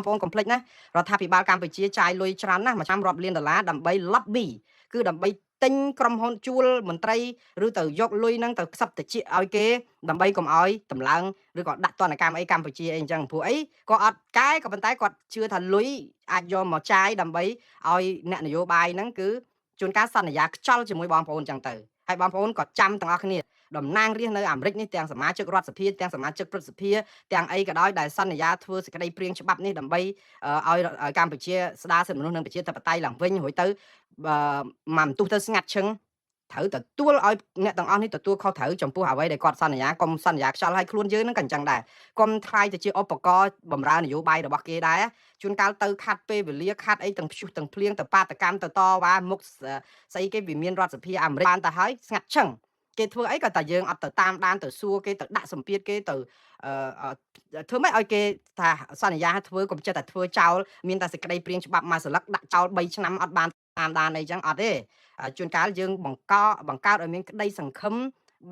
ប្អូនកុំភ្លេចណារដ្ឋាភិបាលកម្ពុជាចាយលុយច្រើនណាស់មួយឆ្នាំរាប់លានដុល្លារដើម្បី lobby គឺដើម្បីទិញក្រុមហ៊ុនជួលមន្ត្រីឬទៅយកលុយហ្នឹងទៅខ្សឹបតិចឲ្យគេដើម្បីកុំឲ្យតម្លើងឬក៏ដាក់ទណ្ឌកម្មអីកម្ពុជាអីអញ្ចឹងព្រោះអីក៏អត់កែក៏ប៉ុន្តែគាត់ជឿថាលុយអាចយកមកចាយដើម្បីឲ្យអ្នកនយោបាយហ្នឹងគឺជួនកាលសន្យាខ្ចល់ជាមួយបងប្អូនអញ្ចឹងទៅហើយបងប្អូនក៏ចាំទាំងអស់គ្នាតំណាងរាស្ត្រនៅអាមេរិកនេះទាំងសមាជិករដ្ឋសភាទាំងសមាជិកព្រឹទ្ធសភាទាំងអីក៏ដោយដែលសន្យាធ្វើសេចក្តីព្រាងច្បាប់នេះដើម្បីឲ្យកម្ពុជាស្ដារសិទ្ធិមនុស្សនិងប្រជាធិបតេយ្យឡើងវិញរួចទៅមកបន្ទុះទៅស្ងាត់ឈឹងត្រូវទទួលឲ្យអ្នកទាំងអស់នេះទទួលខុសត្រូវចំពោះអ្វីដែលគាត់សន្យាកុំសន្យាខ្យល់ឲ្យខ្លួនយើងនឹងក៏អញ្ចឹងដែរកុំថ្លៃទៅជាឧបករណ៍បម្រើនយោបាយរបស់គេដែរជួនកាលទៅខាត់ពេលវេលាខាត់អីទាំងព្យុះទាំងភ្លៀងទៅបាតកម្មទៅតវ៉ាមុខស្អីគេវាមានរដ្ឋសភាអាមេរិកបានទៅហើយស្ងាត់ឈឹងគេធ្វើអីក៏តែយើងអត់ទៅតាមដានទៅសួរគេទៅដាក់សម្ពាធគេទៅធ្វើម៉េចឲ្យគេថាសន្យាធ្វើកុំចិត្តតែធ្វើចោលមានតែសេចក្តីព្រាងច្បាប់មួយសន្លឹកដាក់ចោល3ឆ្នាំអត់បានតាមដានអីចឹងអត់ទេជួនកាលយើងបង្កើតឲ្យមានក្តីសង្ឃឹម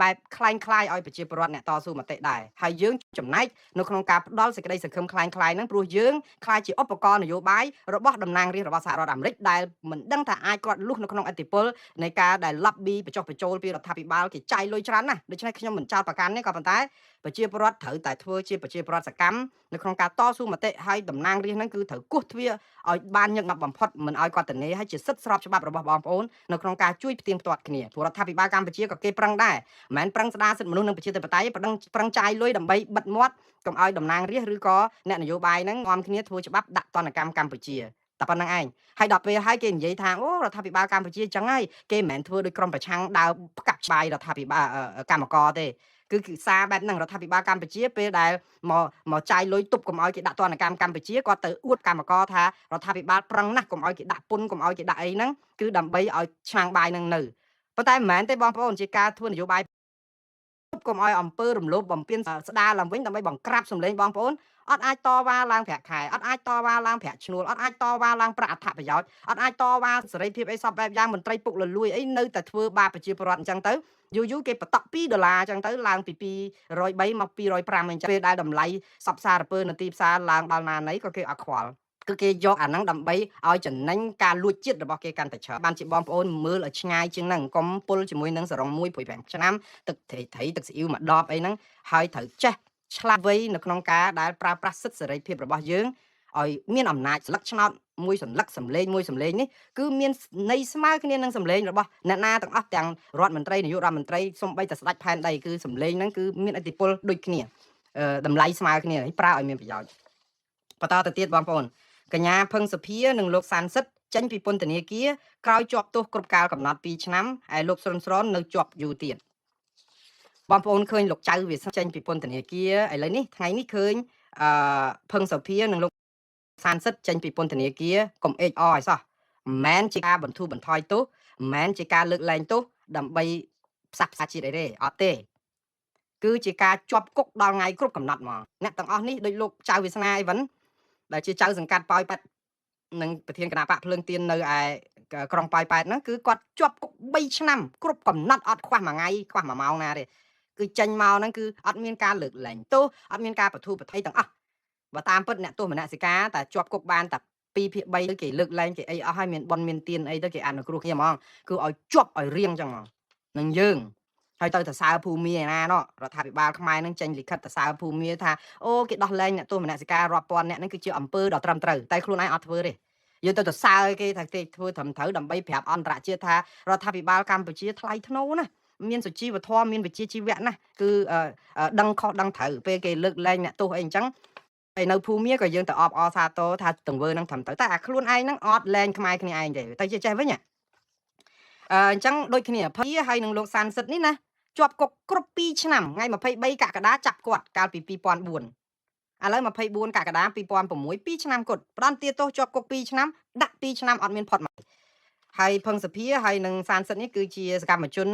បែបคล้ายឲ្យប្រជាពលរដ្ឋអ្នកតស៊ូមតិដែរហើយយើងចំណែកនៅក្នុងការផ្ដល់សេចក្តីសង្ឃឹមคล้ายហ្នឹងព្រោះយើងคล้ายជាឧបករណ៍នយោបាយរបស់តំណាងរាស្ត្ររបស់សហរដ្ឋអាមេរិកដែលមិនដឹងថាអាចគាត់លុះនៅក្នុងអធិបុលនៃការដែល lobby បញ្ចុះបញ្ចូលពីរដ្ឋាភិបាលគេចាយលុយច្រើនណាស់ដូច្នេះខ្ញុំមិនចោទប្រកាន់ទេក៏ប៉ុន្តែប្រជាពលរដ្ឋត្រូវតែធ្វើជាប្រជាពលរដ្ឋសកម្មនៅក្នុងការតស៊ូមតិហើយតំណាងរាស្ត្រហ្នឹងគឺត្រូវគោះទ្វារឲ្យបានញឹកញាប់បំផុតមិនឲ្យគាត់ទៅនេហើយជាសិទ្ធិស្របច្បាប់របស់បងប្អូននៅក្នុងការជួយផ្ទៀងផ្ទាត់គ្នាព្រោះរដ្ឋាភិបាលកម្ពុជាក៏គេប្រឹងដែរមិនមែនប្រឹងស្ដារសិទ្ធិមនុស្សនិងប្រជាធិបតេយ្យប្រឹងចាយលុយដើម្បីបិទមាត់កុំឲ្យតំណាងរាស្ត្រឬក៏អ្នកនយោបាយហ្នឹងនាំគ្នាធ្វើច្បាប់ដាក់ទណ្ឌកម្មកម្ពុជាតែប៉ុណ្្នឹងឯងហើយដល់ពេលហើយគេនិយាយថាអូរដ្ឋាភិបាលកម្ពុជាចឹងហើយគេមិនមែនធ្វើដោយក្រុមប្រឆាំងដើរផ្កាប់ច្បាយរដ្ឋាភិបាលកម្មករទេគឺសារបែបហ្នឹងរដ្ឋាភិបាលកម្ពុជាពេលដែលមកចាយលុយទប់កុំឲ្យគេដាក់ទណ្ឌកម្មកម្ពុជាគាត់ទៅអួតកម្មករថារដ្ឋាភិបាលប្រឹងណាស់កុំឲ្យគេដាក់ពន្ធកុំឲ្យគេដាក់អីហ្នឹងគឺដើម្បីឲ្យឆ្នាំងបាយហ្នឹងនៅប៉ុន្តែមិនមែនទេបងប្អូនជាការធ្វើនយោបាយកុំឲ្យអំពើរំលោភបំពានស្ដារឡើងវិញដើម្បីបង្ក្រាបសម្លេងបងប្អូនអត់អាចតវ៉ាឡើងប្រាក់ខែអត់អាចតវ៉ាឡើងប្រាក់ឈ្នួលអត់អាចតវ៉ាឡើងប្រាក់អត្ថប្រយោជន៍អត់អាចតវ៉ាសេរីភាពអីសពបែបយ៉ាងមន្ត្រីពុករលួយអីនៅតែធ្វើបាបប្រជាពលរដ្ឋអញ្ចឹងទៅយូរគេបតក់$2អញ្ចឹងទៅឡើងពី203មក205អញ្ចឹងពេលដែលតម្លៃសពសារពើនៅទីផ្សារឡើងដល់ណាណីក៏គេអត់ខ្វល់គឺគេយកអាហ្នឹងដើម្បីឲ្យចំណេញការលួចជាតិរបស់គេកាន់តែច្រើនបានជាបងប្អូនមើលឲ្យឆ្ងាយជាងហ្នឹងកុំពុលជាមួយនឹងសរងមួយព្រួយ5ឆ្នាំទឹកត្រីទឹកស៊ីអ៊ីវមួយដបអីហ្នឹងហើយត្រូវចេះឆ្លាតវៃនៅក្នុងការដែលប្រើប្រាស់សិទ្ធិសេរីភាពរបស់យើងឲ្យមានអំណាចស្លឹកឆ្នោតមួយសន្លឹកសម្លេងមួយសម្លេងនេះគឺមានន័យស្មើគ្នានឹងសម្លេងរបស់អ្នកណាទាំងអស់ទាំងរដ្ឋមន្ត្រីនាយករដ្ឋមន្ត្រីសូម្បីតែស្ដេចផែនដីគឺសម្លេងហ្នឹងគឺមានឥទ្ធិពលដូចគ្នាតម្លៃស្មើគ្នាហើយប្រើឲ្យមានប្រយោជន៍បន្តទៅទៀតបងប្អូនកញ្ញាផឹងសុភានិងលោកសានសិទ្ធចេញពីពន្ធនាគារក្រោយជាប់ទោសគ្រប់កាលកំណត់2ឆ្នាំហើយលោកសុនស្រននៅជាប់យូរទៀតបងប្អូនឃើញលោកចៅវាចេញពីពន្ធនាគារឥឡូវនេះថ្ងៃនេះឃើញផឹងសុភានិងលោកសានសិទ្ធចេញពីពន្ធនាគារកុំអេកអឲ្យសោះមិនមែនជាការបន្ធូរបន្ថយទោសមិនមែនជាការលើកលែងទោសដើម្បីផ្សះផ្សាជាតិអីទេអត់ទេគឺជាការជាប់គុកដល់ថ្ងៃគ្រប់កំណត់ហ្មងអ្នកទាំងអស់នេះដូចលោកចៅវាសនាអីវិញដែលជាចៅសង្កាត់ប៉ោយប៉ែតនិងប្រធានគណៈបកភ្លើងទៀននៅឯក្រុងប៉ោយប៉ែតហ្នឹងគឺគាត់ជាប់គុក3ឆ្នាំគ្រប់កំណត់អត់ខ្វះមួយថ្ងៃខ្វះ1ម៉ោងណាទេគឺចេញមកហ្នឹងគឺអត់មានការលើកលែងទោសអត់មានការបធូរបន្ថយទាំងអស់បើតាមពិតអ្នកទោសមនសិការតែជាប់គុកបានតែ2/3ទៅគេលើកលែងគេអីអស់ហើយមានប៉ុនមានទៀនអីទៅគេអនុគ្រោះគ្នាហ្មងគឺឲ្យជាប់ឲ្យរៀងចឹងហ្មងនឹងយើងហើយទៅសើភូមិឯណាណោះរដ្ឋាភិបាលខ្មែរនឹងចេញលិខិតទៅសើភូមិថាអូគេដោះលែងអ្នកទោសមនសិការរាប់ពាន់អ្នកហ្នឹងគឺជាអំពើដ៏ត្រឹមត្រូវតែខ្លួនឯងអត់ធ្វើទេយើងទៅសើគេថាគេធ្វើត្រឹមត្រូវដើម្បីប្រាប់អន្តរជាតិថារដ្ឋាភិបាលកម្ពុជាថ្លៃថ្នូរណាមានសុជីវធម៌មានវិជ្ជាជីវៈណាគឺដឹងខុសដឹងត្រូវពេលគេលើកលែងអ្នកទោសអីអញ្ចឹងហើយនៅភូមិក៏យើងទៅអបអរសាទរថាទង្វើនឹងត្រឹមត្រូវតែអាខ្លួនឯងហ្នឹងអត់លែងខ្មែរគ្នាឯងទេតែចេះវិញអញ្ចឹងដូចគ្នាភីហើយនឹងលោកសានសិទ្ធនេះណាជាប់គុកគ្រប់2ឆ្នាំថ្ងៃ23កក្កដាចាប់គាត់កាលពី2004ឥឡូវ24កក្កដា2006 2ឆ្នាំគាត់ផ្ដន្ទាទោសជាប់គុក2ឆ្នាំដាក់2ឆ្នាំអត់មានផុតមកហើយផឹងសភាហើយនឹងសានសិទ្ធនេះគឺជាសកម្មជន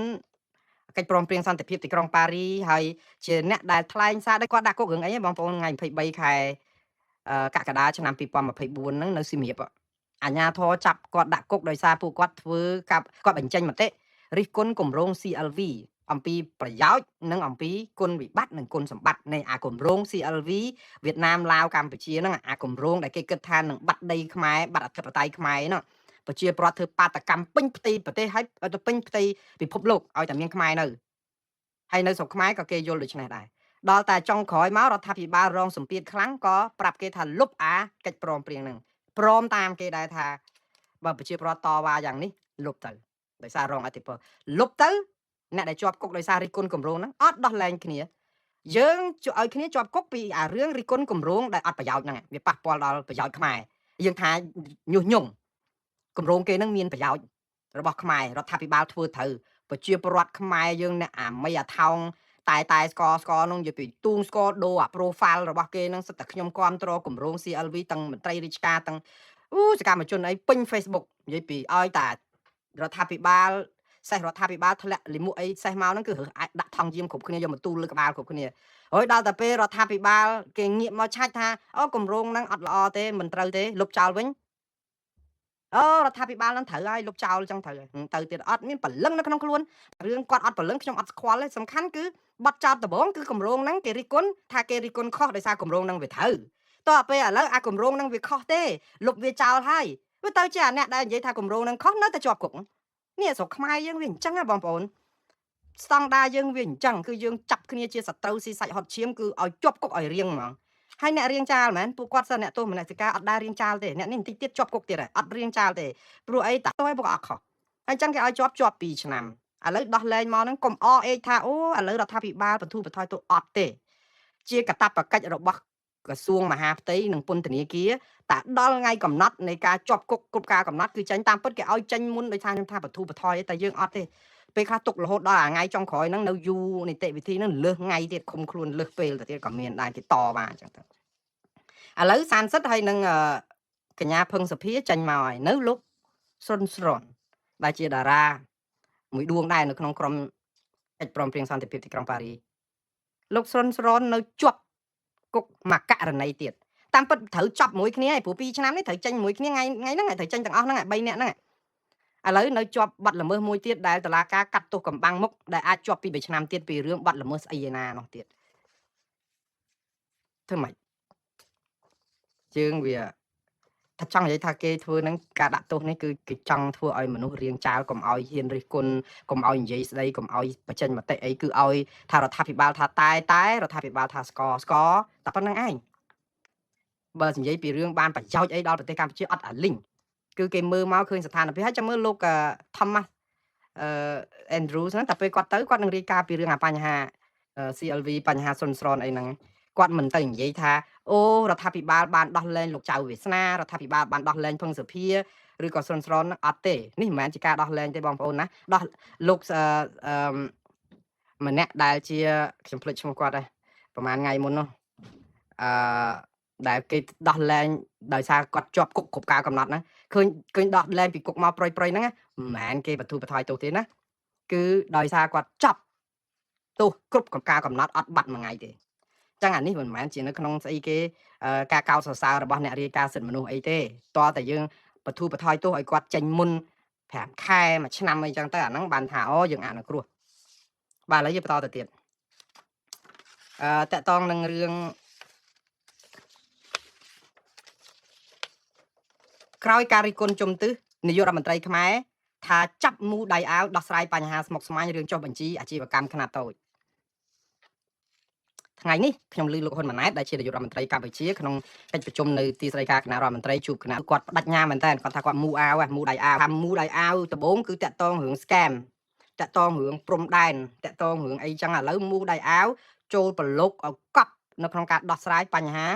កិច្ចព្រមព្រៀងសន្តិភាពទីក្រុងប៉ារីហើយជាអ្នកដែលថ្លែងសារដោយគាត់ដាក់គុករឿងអីបងប្អូនថ្ងៃ23ខែកក្កដាឆ្នាំ2024ហ្នឹងនៅសៀមរាបអាជ្ញាធរចាប់គាត់ដាក់គុកដោយសារពួកគាត់ធ្វើគាត់បញ្ចេញមតិរិះគន់គម្រោង CLV អំពីប្រយោជន៍និងអំពីគុណវិបត្តិនិងគុណសម្បត្តិនៃអាគម្រោង CLV វៀតណាមឡាវកម្ពុជាហ្នឹងអាគម្រោងដែលគេគិតថានឹងបាត់ដីខ្មែរបាត់អធិបតេយ្យខ្មែរហ្នឹងប្រជាប្រដ្ឋធ្វើបាតកម្មពេញផ្ទៃប្រទេសហើយទៅពេញផ្ទៃពិភពលោកឲ្យតែមានខ្មែរនៅហើយនៅស្រុកខ្មែរក៏គេយល់ដូច្នេះដែរដល់តែចុងក្រោយមករដ្ឋាភិបាលរងសម្ពាធខ្លាំងក៏ប្រាប់គេថាលុបអាកិច្ចព្រមព្រៀងហ្នឹងព្រមតាមគេដែរថាបើប្រជាប្រដ្ឋតវ៉ាយ៉ាងនេះលុបទៅដោយសាររងអធិពលលុបទៅអ្នកដែលជាប់គុកដោយសាររិះគន់គម្រោងហ្នឹងអត់ដោះលែងគ្នាយើងឲ្យគ្នាជាប់គុកពីអារឿងរិះគន់គម្រោងដែលអត់ប្រយោជន៍ហ្នឹងវាប៉ះពាល់ដល់ប្រយោជន៍ខ្មែរយើងថាញុះញង់គម្រោងគេហ្នឹងមានប្រយោជន៍របស់ខ្មែររដ្ឋាភិបាលធ្វើត្រូវប្រជាពលរដ្ឋខ្មែរយើងអ្នកអាមីអាថោងតែស្កនោះនិយាយពីទូងស្កដូរអា profile របស់គេហ្នឹងសិតតែខ្ញុំគ្រប់គ្រងគម្រោង CLV ទាំងមន្ត្រីរាជការទាំងសកម្មជនអីពេញ Facebook និយាយពីឲ្យតែរដ្ឋាភិបាលសេះរដ្ឋាភិបាលធ្លាក់លិមុខអីសេះមកហ្នឹងគឺរើសអាចដាក់ថង់យាមគ្រប់គ្នាយកមកទូលលើក្បាលគ្រប់គ្នាហើយដល់តែពេលរដ្ឋាភិបាលគេងាកមកឆាច់ថាអូគម្រោងហ្នឹងអត់ល្អទេមិនត្រូវទេលុបចោលវិញអូរដ្ឋាភិបាលនឹងត្រូវហើយលុបចោលចឹងត្រូវទៅទៀតអត់មានព្រលឹងនៅក្នុងខ្លួនរឿងគាត់អត់ព្រលឹងខ្ញុំអត់ស្គាល់ទេសំខាន់គឺបတ်ចោតដំបងគឺគម្រោងហ្នឹងគេរិះគន់ថាគេរិះគន់ខុសដោយសារគម្រោងហ្នឹងវាត្រូវតោះពេលឥឡូវអាគម្រោងហ្នឹងវាខុសទេលុបវាចោលហើយវាទៅជាអាអ្នកដែលនិយាយថាគម្រោងហ្នឹងខុសនៅតែជាប់គុកនេះស្រុកខ្មែរយើងវាអញ្ចឹងហ៎បងប្អូនស្តង់ដារយើងវាអញ្ចឹងគឺយើងចាប់គ្នាជាសត្រូវស៊ីសាច់ហត់ឈាមគឺឲ្យជាប់គុកឲ្យរៀងហ្មងហើយអ្នករៀងចាលមែនពួកគាត់សិនអ្នកទោសមនសិការអត់ដែររៀងចាលទេអ្នកនេះបន្តិចទៀតជាប់គុកទៀតហើយអត់រៀងចាលទេព្រោះអីតាទៅឲ្យពួកអត់ខុសហើយអញ្ចឹងគេឲ្យជាប់2ឆ្នាំឥឡូវដោះលែងមកហ្នឹងកុំអអេថាអូឥឡូវរដ្ឋាភិបាលបន្ធូរបន្ថយទៅអត់ទេជាកាតព្វកិច្ចរបស់ក្រសួងមហាផ្ទៃនិងពន្ធនាគារតែដល់ថ្ងៃកំណត់នៃការជាប់គុកគ្រប់ការកំណត់គឺចេញតាមពិតគេឲ្យចេញមុនដោយថាខ្ញុំថាបន្ធូរបន្ថយតែយើងអត់ទេពេលខ្លះទុករហូតដល់ថ្ងៃចុងក្រោយហ្នឹងនៅយូរនីតិវិធីហ្នឹងលើសថ្ងៃទៀតឃុំខ្លួនលើសពេលទៅទៀតក៏មានដែរគេតមកអញ្ចឹងទៅឥឡូវសានសិតហើយនឹងកញ្ញាភឹងសុភាចាញ់មកហើយនៅលោកសុនស្រនដែលជាតារាមួយដួងដែរនៅក្នុងក្រុមកិច្ចព្រមព្រៀងសន្តិភាពទីក្រុងប៉ារីលោកសុនស្រននៅជាប់គុកមួយករណីទៀតតាមពិតត្រូវចាប់មួយគ្នាឯព្រោះ2ឆ្នាំនេះត្រូវចេញមួយគ្នាថ្ងៃហ្នឹងត្រូវចេញទាំងអស់ហ្នឹង3នាក់ហ្នឹងឥឡូវនៅជាប់បាត់ល្មើសមួយទៀតដែលតុលាការកាត់ទោសកំបាំងមុខដែលអាចជាប់ពី3ឆ្នាំទៀតពីរឿងបាត់ល្មើសស្អីឯណានោះទៀតធ្វើម៉េចយើងវាថាចង់និយាយថាគេធ្វើនឹងការដាក់ទោសនេះគឺគេចង់ធ្វើឲ្យមនុស្សរៀងចាលកុំឲ្យហ៊ានរិះគន់កុំឲ្យនិយាយស្ដីកុំឲ្យបញ្ចេញមតិអីគឺឲ្យថារដ្ឋាភិបាលថាតែរដ្ឋាភិបាលថាស្កតែប៉ុណ្្នឹងឯងបើនិយាយពីរឿងបានប្រយោជន៍អីដល់ប្រទេសកម្ពុជាអត់អាលីងគឺគេមើលមកឃើញស្ថានភាពហើយចាំមើលលោកThomas Andrews ហ្នឹងតែពេលគាត់ទៅគាត់នឹងរាយការណ៍ពីរឿងអាបញ្ហា CLV បញ្ហាសុនស្រនអីហ្នឹងគាត់មិនទៅនិយាយថាអូរដ្ឋាភិបាលបានដោះលែងលោកចៅវាសនារដ្ឋាភិបាលបានដោះលែងភឹងសុភាឬក៏សុនស្រនអត់ទេនេះមិនមែនជាការដោះលែងទេបងប្អូនណាដោះលោកម្នាក់ដែលជាខ្ញុំភ្លេចឈ្មោះគាត់ដែរប្រហែលថ្ងៃមុននោះដែលគេដោះលែងដោយសារគាត់ជាប់គុកគ្រប់ការកំណត់ហ្នឹងឃើញដោះលែងពីគុកមកប្រយហ្នឹងមិនមែនគេបន្ធូរបន្ថយទោសទេណាគឺដោយសារគាត់ចាប់ទោសគ្រប់ការកំណត់អត់បាត់មួយថ្ងៃទេចឹងអានេះមិនមែនជានៅក្នុងស្អីគេការកោតសរសើររបស់អ្នករាយការណ៍សិទ្ធិមនុស្សអីទេតើតែយើងបន្ធូរបន្ថយទោសឲ្យគាត់ចេញមុន5ខែ1ឆ្នាំអីចឹងទៅអាហ្នឹងបានថាអូយើងអនុគ្រោះបាទឥឡូវយើងបន្តទៅទៀតតកតងនឹងរឿងក្រោយការរិះគន់ជំទិសនាយករដ្ឋមន្ត្រីខ្មែរថាចាប់មូដៃអាវដោះស្រាយបញ្ហាស្មុគស្មាញរឿងចុះបញ្ជីអាជីវកម្មខ្នាតតូចថ្ងៃនេះខ្ញុំឮលោកហ៊ុនម៉ាណែតដែលជានាយករដ្ឋមន្ត្រីកម្ពុជាក្នុងកិច្ចប្រជុំនៅទីស្តីការគណៈរដ្ឋមន្ត្រីជួបគណៈគាត់បដិញ្ញាមែនតើគាត់ថាគាត់មូអាវមូដៃអាវថាមូដៃអាវដំបូងគឺតាក់ទងរឿង scam តាក់ទងរឿងព្រំដែនតាក់ទងរឿងអីចឹងឥឡូវមូដៃអាវចូលប្រឡូកឲ្យកប់នៅក្នុងការដោះស្រាយបញ្ហា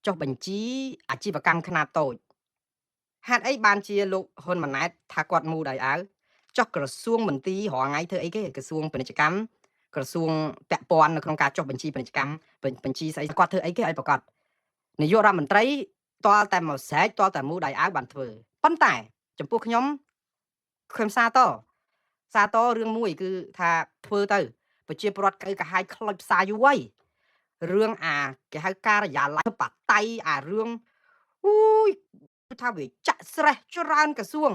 ចុះបញ្ជីអាជីវកម្មខ្នាតតូចហេតុអីបានជាលោកហ៊ុនម៉ាណែតថាគាត់មូដៃអាវចុះក្រសួងមន្ទីររាល់ថ្ងៃធ្វើអីគេក្រសួងពាណិជ្ជកម្មក្រសួងពាក់ព័ន្ធនៅក្នុងការចុះបញ្ជីពាណិជ្ជកម្មបញ្ជីស្អីគាត់ធ្វើអីគេឲ្យប្រកាសនាយករដ្ឋមន្ត្រីតលតែមកស្រែកតលតែមូដៃអាវបានធ្វើប៉ុន្តែចំពោះខ្ញុំសាទររឿងមួយគឺថាធ្វើទៅប្រជាពលរដ្ឋកាហាយខ្លោចផ្សាយយូរហើយរឿងអាគេហៅការិយាល័យបតៃអារឿងអូយថាវាចាក់ស្រេះច្រើនក្រសួង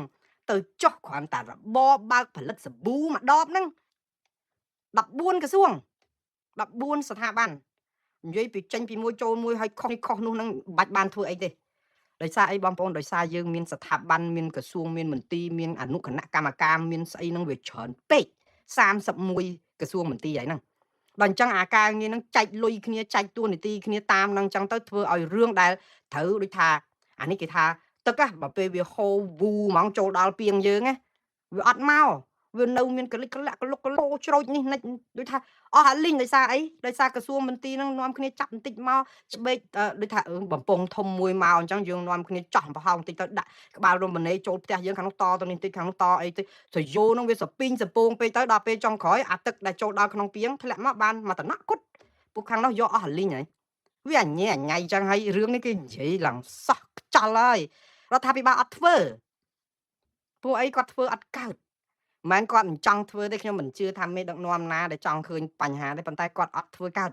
ទៅចុះគ្រាន់តែរបបបើកផលិតសាប៊ូមួយដបហ្នឹង 14ក្រសួង14ស្ថាប័ននិយាយពីចេញពីមួយចូលមួយហើយខុសនេះខុសនោះនឹងបាច់បានធ្វើអីទេដោយសារអីបងប្អូនដោយសារយើងមានស្ថាប័នមានក្រសួងមានមន្ទីរមានអនុគណៈកម្មការមានស្អីហ្នឹងវាច្រើនពេក31ក្រសួងមន្ទីរហើយហ្នឹងដល់អញ្ចឹងអាការងារហ្នឹងចែកលុយគ្នាចែកតួនាទីគ្នាតាមហ្នឹងអញ្ចឹងទៅធ្វើឲ្យរឿងដែលត្រូវដូចថាអានេះគេថាទឹកáបើពេលវាហូរវូហ្មងចូលដល់ពាងយើងណាវាអត់មកវានៅមានកលិចកលាក់កលុកកលោច្រូចនេះនិចដូចថាអស់អាលីងដោយសារអីដោយសារក្រសួងមន្ទីរហ្នឹងនាំគ្នាចាប់បន្តិចមកច្បេកដូចថាបំពង់ធំមួយមកអញ្ចឹងយើងនាំគ្នាចោះប្រហោងបន្តិចទៅដាក់ក្បាលរមណីចូលផ្ទះយើងខាងនោះតទៅនេះបន្តិចខាងនោះតអីទៅសយោហ្នឹងវាសពីងសពងពេកទៅដល់ពេលចុងក្រោយអាទឹកដែលចូលដល់ក្នុងពាងធ្លាក់មកបានមកតំណក់គត់ពួកខាងនោះយកអស់អាលីងហើយវាអញញ៉ៃអញ្ចឹងហើយរឿងនេះគេនិយាយឡើងសោះខ្ចល់ហើយរដ្ឋាភិបាលអត់ធ្វើពួកអីគាត់ធ្វើអត់កើតមិនមែនគាត់មិនចង់ធ្វើទេខ្ញុំមិនជឿថាមេដឹកនាំណាដែលចង់ឃើញបញ្ហាទេប៉ុន្តែគាត់អត់ធ្វើកើត